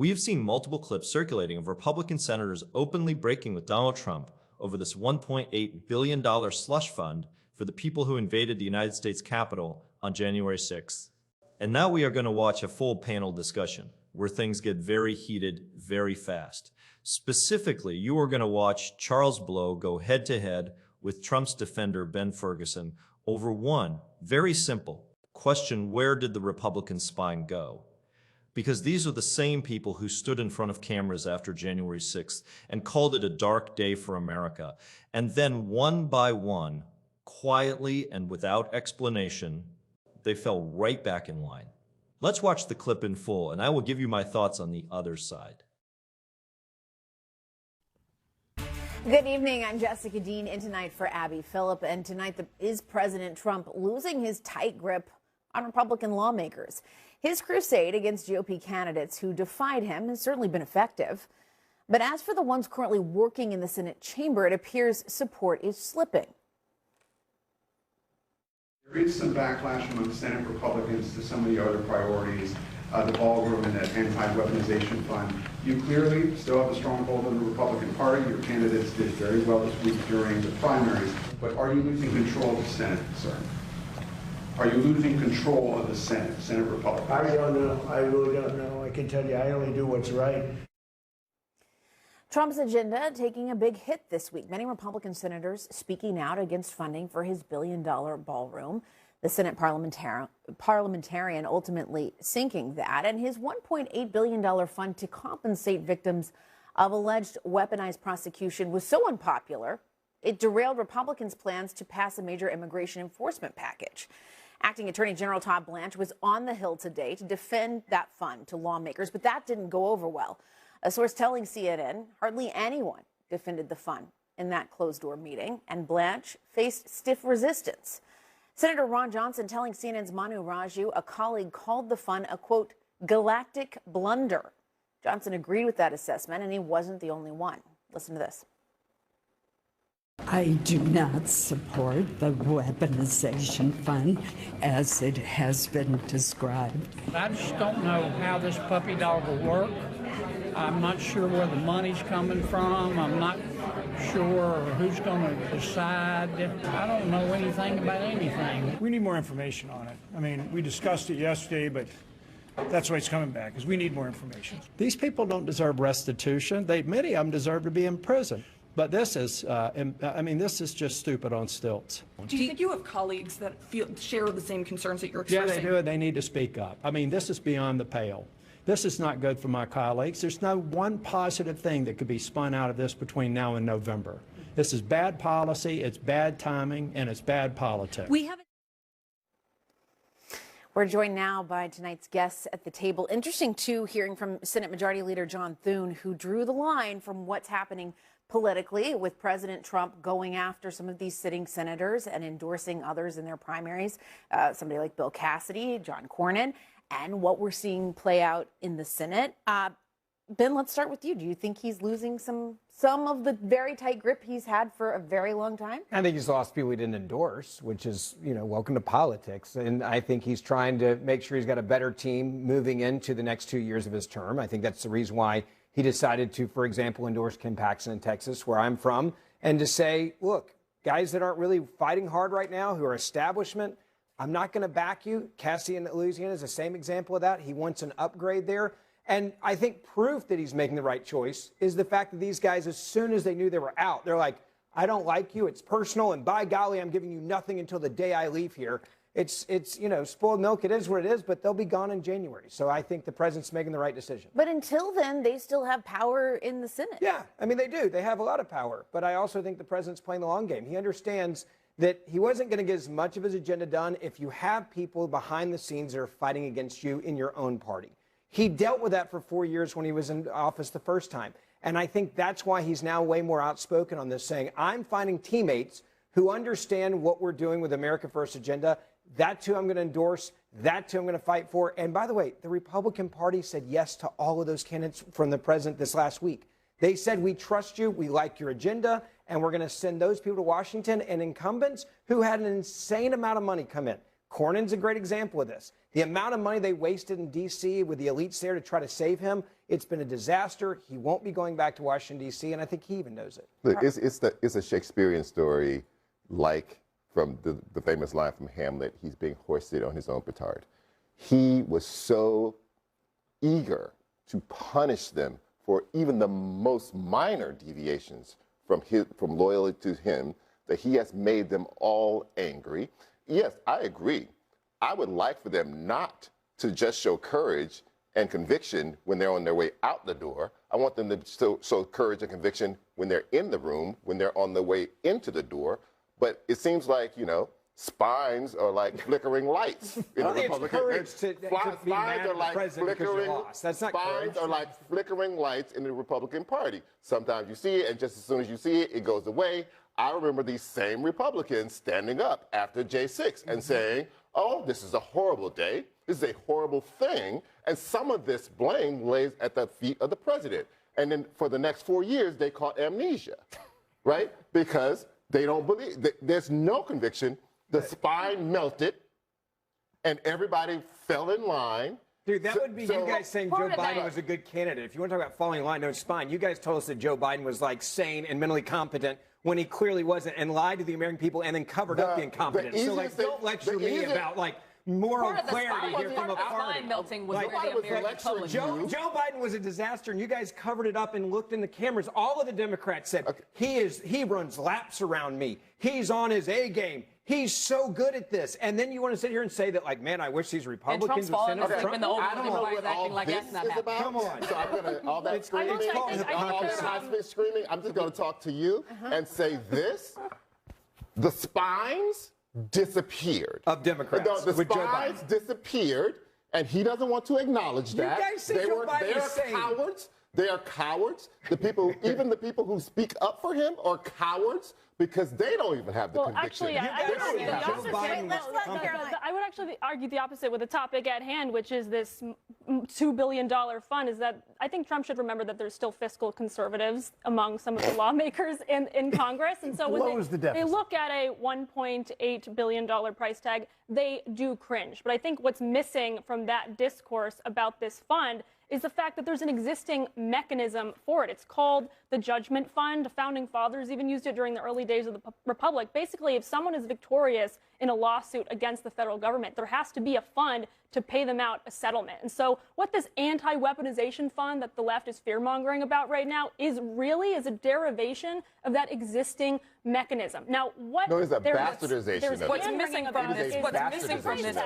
We have seen multiple clips circulating of Republican senators openly breaking with Donald Trump over this $1.8 billion slush fund for the people who invaded the United States Capitol on January 6th. And now we are going to watch a full panel discussion where things get very heated very fast. Specifically, you are going to watch Charles Blow go head-to-head with Trump's defender Ben Ferguson over one very simple question: where did the Republican spine go? Because these are the same people who stood in front of cameras after January 6th and called it a dark day for America. And then one by one, quietly and without explanation, they fell right back in line. Let's watch the clip in full, and I will give you my thoughts on the other side. Good evening. I'm Jessica Dean, in tonight for Abby Phillip. And tonight is President Trump losing his tight grip on Republican lawmakers. His crusade against GOP candidates who defied him has certainly been effective. But as for the ones currently working in the Senate chamber, it appears support is slipping. There is some backlash among Senate Republicans to some of the other priorities, the ballroom and the anti-weaponization fund. You clearly still have a stronghold in the Republican Party. Your candidates did very well this week during the primaries. But are you losing control of the Senate, sir? Are you losing control of the Senate Republicans? I don't know. I really don't know. I can tell you, I only do what's right. Trump's agenda taking a big hit this week. Many Republican senators speaking out against funding for his billion-dollar ballroom. The Senate parliamentarian ultimately sinking that, and his $1.8 billion fund to compensate victims of alleged weaponized prosecution was so unpopular, it derailed Republicans' plans to pass a major immigration enforcement package. Acting Attorney General Todd Blanche was on the Hill today to defend that fund to lawmakers, but that didn't go over well. A source telling CNN hardly anyone defended the fund in that closed-door meeting, and Blanche faced stiff resistance. Senator Ron Johnson telling CNN's Manu Raju a colleague called the fund a, quote, galactic blunder. Johnson agreed with that assessment, and he wasn't the only one. Listen to this. I do not support the weaponization fund as it has been described. I just don't know how this puppy dog will work. I'm not sure where the money's coming from. I'm not sure who's going to decide. I don't know anything about anything. We need more information on it. I mean, we discussed it yesterday, but that's why it's coming back, is we need more information. These people don't deserve restitution. Many of them deserve to be in prison. But this is, this is just stupid on stilts. Do you think you have colleagues that share the same concerns that you're expressing? Yeah, they do, and they need to speak up. I mean, this is beyond the pale. This is not good for my colleagues. There's no one positive thing that could be spun out of this between now and November. This is bad policy, it's bad timing, and it's bad politics. We're joined now by tonight's guests at the table. Interesting, too, hearing from Senate Majority Leader John Thune, who drew the line from what's happening politically with President Trump going after some of these sitting senators and endorsing others in their primaries, somebody like Bill Cassidy, John Cornyn, and what we're seeing play out in the Senate. Ben, let's start with you. Do you think he's losing some of the very tight grip he's had for a very long time? I think he's lost people he didn't endorse, which is, welcome to politics. And I think he's trying to make sure he's got a better team moving into the next 2 years of his term. I think that's the reason why he decided to, for example, endorse Ken Paxton in Texas, where I'm from, and to say, look, guys that aren't really fighting hard right now, who are establishment, I'm not going to back you. Cassidy in Louisiana is the same example of that. He wants an upgrade there. And I think proof that he's making the right choice is the fact that these guys, as soon as they knew they were out, they're like, I don't like you. It's personal. And by golly, I'm giving you nothing until the day I leave here. It's spoiled milk. It is what it is, but they'll be gone in January. So I think the president's making the right decision. But until then, they still have power in the Senate. Yeah, I mean, they do. They have a lot of power. But I also think the president's playing the long game. He understands that he wasn't going to get as much of his agenda done if you have people behind the scenes that are fighting against you in your own party. He dealt with that for 4 years when he was in office the first time. And I think that's why he's now way more outspoken on this, saying, I'm finding teammates who understand what we're doing with America First agenda. That, too, I'm going to endorse. That, too, I'm going to fight for. And by the way, the Republican Party said yes to all of those candidates from the president this last week. They said, we trust you, we like your agenda, and we're going to send those people to Washington. And incumbents who had an insane amount of money come in. Cornyn's a great example of this. The amount of money they wasted in D.C. with the elites there to try to save him It's been a disaster. He won't be going back to Washington, D.C., and I think he even knows it. Look, it's a Shakespearean story, like from the famous line from Hamlet, he's being hoisted on his own petard. He was so eager to punish them for even the most minor deviations from loyalty to him that he has made them all angry. Yes, I agree. I would like for them not to just show courage and conviction when they're on their way out the door. I want them to show courage and conviction when they're in the room, when they're on their way into the door. But it seems like, spines are like flickering lights in the Republican. Spines are like flickering. That's not spines are like flickering lights in the Republican Party. Sometimes you see it, and just as soon as you see it, it goes away. I remember these same Republicans standing up after J6 and saying, "Oh, this is a horrible day. This is a horrible thing," and some of this blame lays at the feet of the president. And then for the next 4 years, they call amnesia, right? Because they don't believe. There's no conviction. The spine melted, and everybody fell in line. Dude, that would be you guys saying Joe Biden was a good candidate. If you want to talk about falling in line, no spine. You guys told us that Joe Biden was like sane and mentally competent when he clearly wasn't, and lied to the American people and then covered up the incompetence. So don't lecture me about moral clarity here from a party. Melting was where the American public. Joe Biden was a disaster, and you guys covered it up and looked in the cameras. All of the Democrats said he runs laps around me. He's on his A game. He's so good at this. And then you want to sit here and say that, man, I wish these Republicans would send us Trump. I don't know what all this is about. Come on. So I'm going to, all that screaming, I'm just going to talk to you and say this. The spines disappeared. Of Democrats. The spines disappeared, and he doesn't want to acknowledge that. You guys say Joe Biden is sane. Cowards. They are cowards. Even the people who speak up for him are cowards because they don't even have the conviction. Actually, I would actually argue the opposite with the topic at hand, which is this $2 billion fund, is that I think Trump should remember that there's still fiscal conservatives among some of the lawmakers in Congress. And so when they look at a $1.8 billion price tag, they do cringe. But I think what's missing from that discourse about this fund is the fact that there's an existing mechanism for it. It's called the Judgment Fund. The Founding Fathers even used it during the early days of the Republic. Basically, if someone is victorious in a lawsuit against the federal government, there has to be a fund to pay them out a settlement. And so what this anti-weaponization fund that the left is fear-mongering about right now is a derivation of that existing mechanism. Now, No, it's a bastardization of it. What's missing from this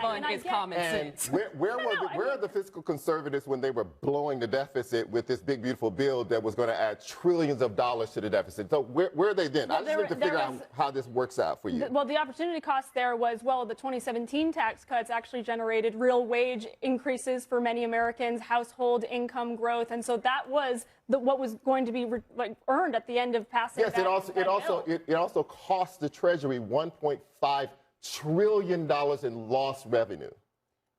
fund is common sense. Where are the fiscal conservatives when they were blowing the deficit with this big, beautiful bill that was going to add trillions of dollars to the deficit? So where are they then? I just need to figure out how this works out for you. Well, the opportunity cost there was, the 2017 tax cuts actually generated real wage increases for many Americans, household income growth, and so that was what was going to be earned at the end of passing. Yes, it also cost the Treasury $1.5 trillion in lost revenue.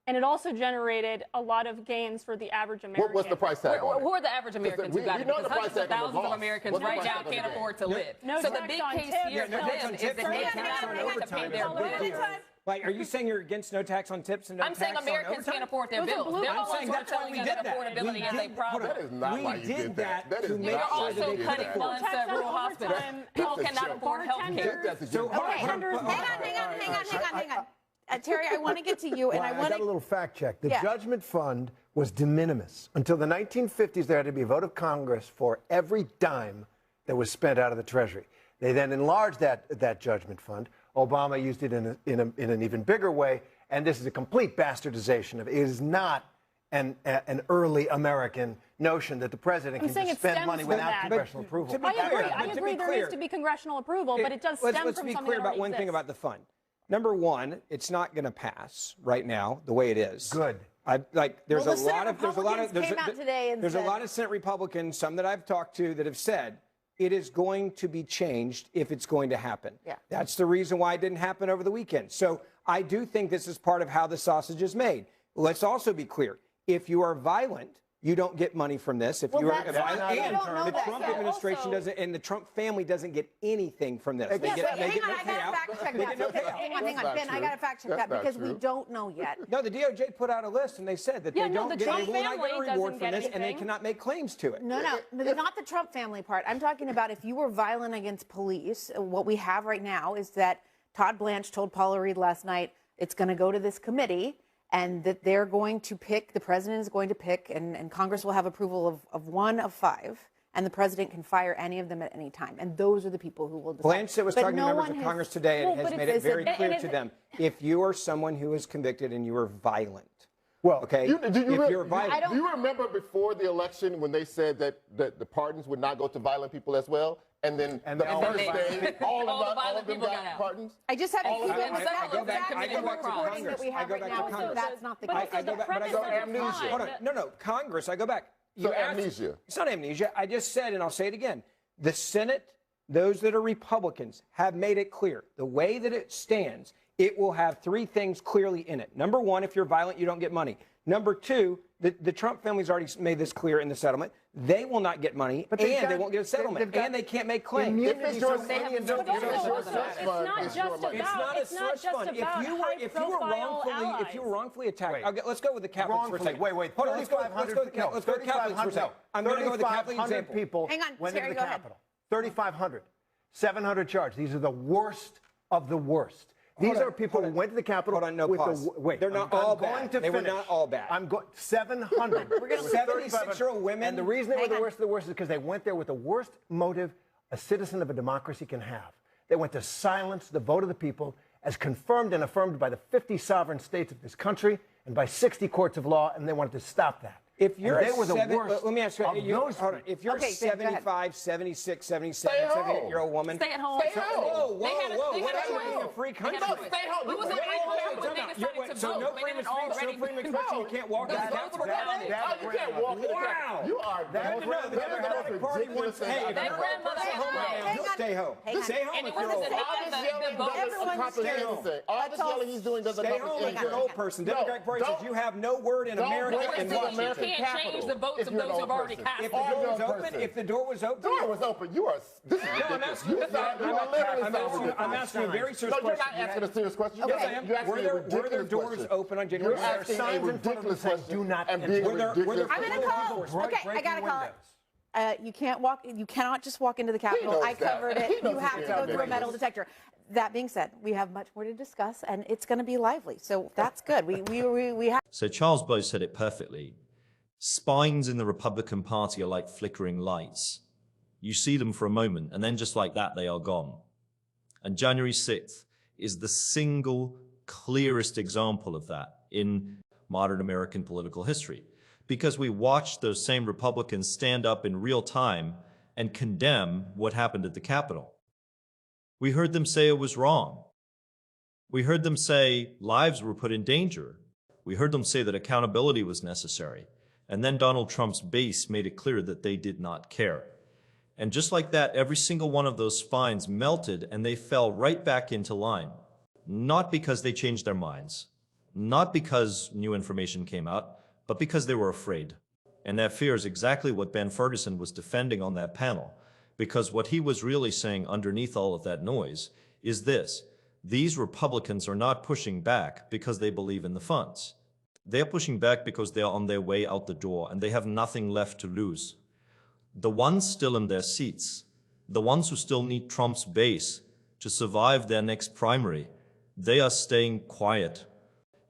And it also generated a lot of gains for the average American. What's the price tag on it? Who are the average Americans who got it? Because hundreds of thousands of Americans right now can't afford to live. So the big case here for them is that they cannot afford to pay their bills. Are you saying you're against no tax on tips and no tax on overtime? I'm saying Americans can't afford their bills. They're the ones who are telling you that affordability is a problem. That is not why you did that. That is You're not why you also did cutting that. funds at rural hospitals. People cannot afford health care. Hang on. Terry, I want to get to you, and I got a little fact check. The Judgment Fund was de minimis. Until the 1950s, there had to be a vote of Congress for every dime that was spent out of the Treasury. They then enlarged that Judgment Fund. Obama used it in an even bigger way, and this is a complete bastardization of it. It is not an early American notion that the president can just spend money without congressional approval. I agree there needs to be congressional approval, but it does stem from something that already Let's be clear about one thing about the fund. Number one, it's not going to pass right now the way it is. Good. There's a lot of Senate Republicans, some that I've talked to, that have said it is going to be changed if it's going to happen. Yeah. That's the reason why it didn't happen over the weekend. So I do think this is part of how the sausage is made. Let's also be clear. If you are violent you don't get money from this. If you're that's not- and you don't know the that Trump yet. administration Also- doesn't, and the Trump family doesn't get anything from this. They Yes, get, wait, they hang get on, no I gotta payout. fact check They that. get no payout. Hang on, That's not Ben, I true. gotta fact check That's that not because we true. don't know yet. No, the DOJ put out a list and they said that Yeah, they no, don't the get, they Trump will not get a family reward doesn't from get this, and they anything. cannot make claims to it. No, not the Trump family part. I'm talking about if you were violent against police, what we have right now is that Todd Blanche told Paula Reed last night it's going to go to this committee and that they're going to pick, the president is going to pick, and Congress will have approval of 1 of 5, and the president can fire any of them at any time. And those are the people who will decide. Blanche was But talking to no members one of has- Congress today and Well, has but made if it very it's- clear and to if- them, if you are someone who is convicted and you are violent, Well, okay, if you're violent. Do you remember before the election when they said that the pardons would not go to violent people as well? And then the they all first went day, all All the of violent them people got got out. pardons? I just have All of people them. with I go back- that I go back to reporting Congress. that we have I go right back to now. Congress. That's not the But case. also the premise so of the amnesia. fund- Hold on. No, Congress. I go back. So You asked- amnesia. It's not amnesia. I just said, and I'll say it again. The Senate, those that are Republicans, have made it clear. The way that it stands, it will have 3 things clearly in it. Number 1, if you're violent, you don't get money. Number 2, the Trump family's already made this clear in the settlement. They will not get money, But and they've they got- won't get a settlement, they've got and they can't make claims. immunity If it's your from money any and don't But get also, it, it's your it's slush not fund. just It's your about, money. It's not a it's not slush just fund. about If you were high-profile wrongfully attacked, Wait. let's go with the Catholics for a Wrongfully. second. Wait. Hold on, let's go with the Catholics for a second. I'm going to go with the Catholic 3,500 example. people Hang on, went Terry, into go the ahead. Capitol. 3,500. 700 charged. These are the worst of the worst. These are people who went to the Capitol. Hold on, no with pause. the wait. They're not I'm all going bad. to They were finish. not all bad. I'm going 700. We're gonna- 76-year-old women. And the reason they were Hang the on. worst of the worst is because they went there with the worst motive a citizen of a democracy can have. They went to silence the vote of the people as confirmed and affirmed by the 50 sovereign states of this country and by 60 courts of law, and they wanted to stop that. If you're And they were the worst let me ask you, of those hold on. If you're Okay, Ben, go ahead. 75, 76, 77, Stay home. 78-year-old woman. Stay at home. Stay home. Whoa, They had a- whoa, they what had a happened to being a choice. free They had a country? choice. Stay home. It was Wait, a wait, right wait, when they wait, decided to So vote. no They freedom had of speech, no already freedom of expression, you can't walk Those in the votes were Capitol. counted. You can't walk in the Wow. Capitol. You are That the no, the Democratic Party wants, hey, if That you're grandmother stay had home right a now. choice. Stay home. Hang on. Stay home And if it you're wasn't old. the- All this yelling doesn't Everyone's accomplish staying anything. All this yelling he's doing doesn't Stay accomplish home if anything. you're an old person. No, Democratic Party says don't- you have no word in don't America break and into the Washington. American You can't change Capitol the votes if of you're an those who old have already person. cast If their the Or door a was young open, person. if the door was open, Door was open. You are. This is No, I'm ridiculous. asking you. You are literally I'm asking you a very serious No, you're question. not asking a serious question. Yes, I am. You're asking Were a there ridiculous doors question. open on January You're 6th? asking a signs in front of them ridiculous saying, question "Do not and enter." being Were there- ridiculous. I'm going to call. Okay, I got to call it. You can't walk. You cannot just walk into the Capitol. knows I that. covered He it. knows You he's have to being go through a metal outrageous. detector. That being said, we have much more to discuss, and it's going to be lively. So that's good. We have. So Charles Blow said it perfectly. Spines in the Republican Party are like flickering lights. You see them for a moment, and then just like that, they are gone. And January 6th is the single clearest example of that in modern American political history. Because we watched those same Republicans stand up in real time and condemn what happened at the Capitol. We heard them say it was wrong. We heard them say lives were put in danger. We heard them say that accountability was necessary. And then Donald Trump's base made it clear that they did not care. And just like that, every single one of those spines melted and they fell right back into line. Not because they changed their minds, not because new information came out, but because they were afraid. And that fear is exactly what Ben Ferguson was defending on that panel. Because what he was really saying underneath all of that noise is this: these Republicans are not pushing back because they believe in the funds. They're pushing back because they're on their way out the door and they have nothing left to lose. The ones still in their seats, the ones who still need Trump's base to survive their next primary, they are staying quiet.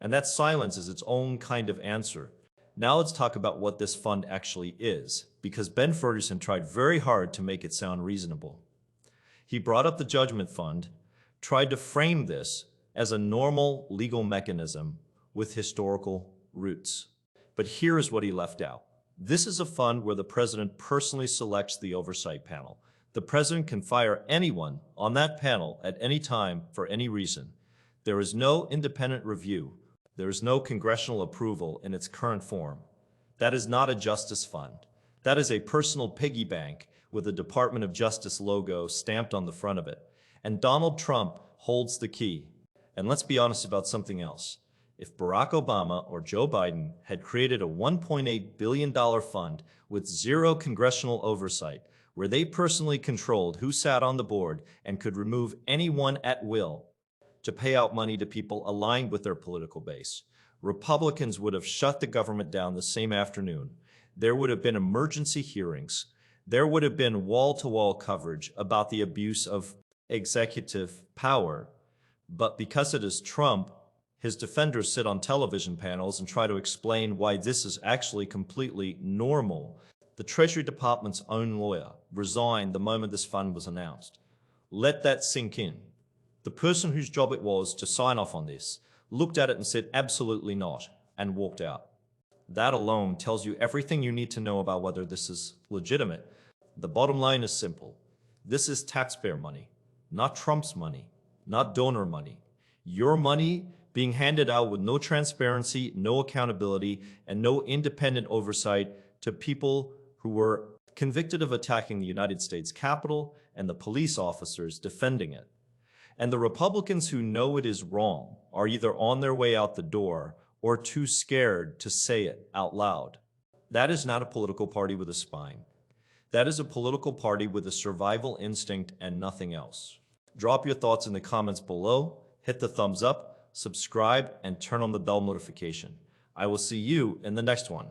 And that silence is its own kind of answer. Now let's talk about what this fund actually is, because Ben Ferguson tried very hard to make it sound reasonable. He brought up the judgment fund, tried to frame this as a normal legal mechanism with historical roots. But here is what he left out. This is a fund where the president personally selects the oversight panel. The president can fire anyone on that panel at any time for any reason. There is no independent review. There is no congressional approval in its current form. That is not a justice fund. That is a personal piggy bank with a Department of Justice logo stamped on the front of it. And Donald Trump holds the key. And let's be honest about something else. if Barack Obama or Joe Biden had created a $1.8 billion fund with zero congressional oversight, where they personally controlled who sat on the board and could remove anyone at will to pay out money to people aligned with their political base, Republicans would have shut the government down the same afternoon. There would have been emergency hearings. There would have been wall-to-wall coverage about the abuse of executive power. But because it is Trump, his defenders sit on television panels and try to explain why this is actually completely normal. The Treasury Department's own lawyer resigned the moment this fund was announced. Let that sink in. The person whose job it was to sign off on this looked at it and said absolutely not, and walked out. That alone tells you everything you need to know about whether this is legitimate. The bottom line is simple. This is taxpayer money, not Trump's money, not donor money. Your money being handed out with no transparency, no accountability, and no independent oversight to people who were convicted of attacking the United States Capitol and the police officers defending it. And the Republicans who know it is wrong are either on their way out the door or too scared to say it out loud. That is not a political party with a spine. That is a political party with a survival instinct and nothing else. Drop your thoughts in the comments below, hit the thumbs up, subscribe, and turn on the bell notification. I will see you in the next one.